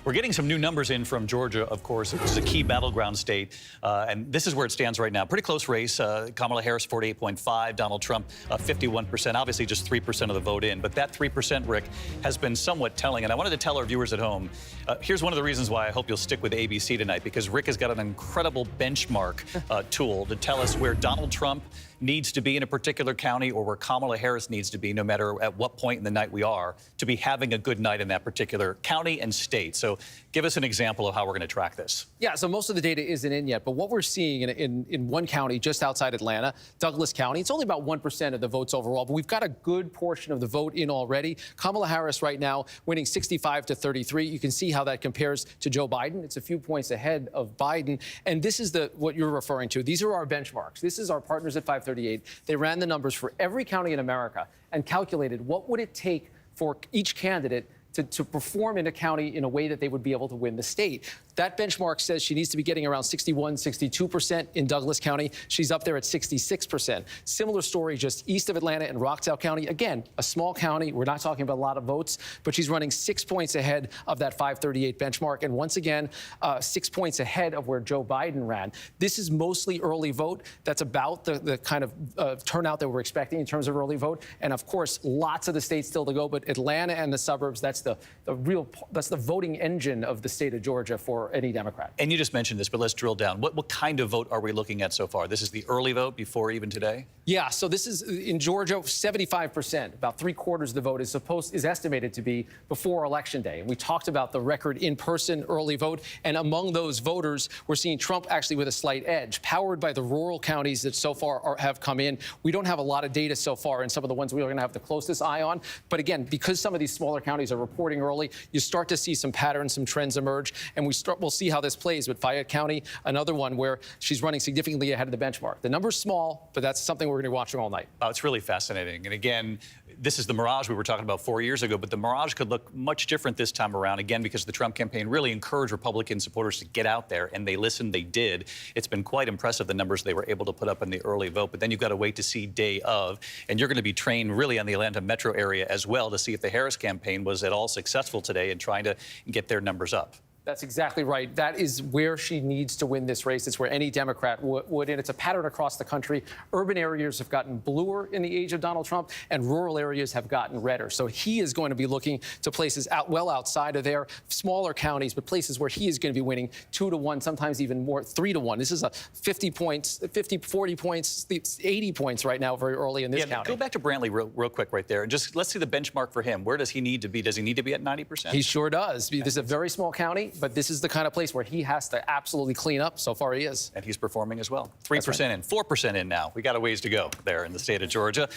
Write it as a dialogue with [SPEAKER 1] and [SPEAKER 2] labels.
[SPEAKER 1] We're getting some new numbers in from Georgia, of course, which is a key battleground state. And this is where it stands right now. Pretty close race. Kamala Harris, 48.5. Donald Trump, 51%. Obviously, just 3% of the vote in. But that 3%, Rick, has been somewhat telling. And I wanted to tell our viewers at home, here's one of the reasons why I hope you'll stick with ABC tonight, because Rick has got an incredible benchmark tool to tell us where Donald Trump needs to be in a particular county or where Kamala Harris needs to be, no matter at what point in the night we are, to be having a good night in that particular county and state. So give us an example of how we're going to track this.
[SPEAKER 2] Yeah, so most of the data isn't in yet, but what we're seeing in one county just outside Atlanta, Douglas County, it's only about 1% of the votes overall, but we've got a good portion of the vote in already. Kamala Harris right now winning 65-33. You can see how that compares to Joe Biden. It's a few points ahead of Biden. And this is what you're referring to. These are our benchmarks. This is our partners at 538. They ran the numbers for every county in America and calculated what would it take for each candidate to perform in a county in a way that they would be able to win the state. That benchmark says she needs to be getting around 61-62% in Douglas County. She's up there at 66%. Similar story just east of Atlanta in Rockdale County. Again, a small county. We're not talking about a lot of votes, but she's running 6 points ahead of that 538 benchmark. And once again, 6 points ahead of where Joe Biden ran. This is mostly early vote. That's about the kind of turnout that we're expecting in terms of early vote. And of course, lots of the states still to go, but Atlanta and the suburbs, that's the voting engine of the state of Georgia for any Democrat.
[SPEAKER 1] And you just mentioned this, but let's drill down. What kind of vote are we looking at so far? This is the early vote before even today?
[SPEAKER 2] Yeah, so this is in Georgia, 75%, about 3/4 of the vote is estimated to be before Election Day. And we talked about the record in-person early vote, and among those voters, we're seeing Trump actually with a slight edge, powered by the rural counties that so far have come in. We don't have a lot of data so far in some of the ones we're going to have the closest eye on, but again, because some of these smaller counties are reporting early, you start to see some patterns, some trends emerge, and we'll see how this plays with Fayette County, another one where she's running significantly ahead of the benchmark. The number's small, but that's something we're going to be watching all night.
[SPEAKER 1] Oh, it's really fascinating. And again, this is the mirage we were talking about 4 years ago, but the mirage could look much different this time around, again, because the Trump campaign really encouraged Republican supporters to get out there, and they listened, they did. It's been quite impressive, the numbers they were able to put up in the early vote, but then you've got to wait to see day of, and you're going to be trained really on the Atlanta metro area as well to see if the Harris campaign was at all successful today in trying to get their numbers up.
[SPEAKER 2] That's exactly right. That is where she needs to win this race. It's where any Democrat would, and it's a pattern across the country. Urban areas have gotten bluer in the age of Donald Trump, and rural areas have gotten redder. So he is going to be looking to places well outside of there, smaller counties, but places where he is going to be winning 2-1, sometimes even more, 3-1. This is a 50 points, 50, 40 points, 80 points right now, very early in this county.
[SPEAKER 1] Go back to Brantley real quick right there, and just let's see the benchmark for him. Where does he need to be? Does he need to be at 90%?
[SPEAKER 2] He sure does. This is a very small county, but this is the kind of place where he has to absolutely clean up. So far, he is.
[SPEAKER 1] And he's performing as well. 3% in, 4% in now. We got a ways to go there in the state of Georgia.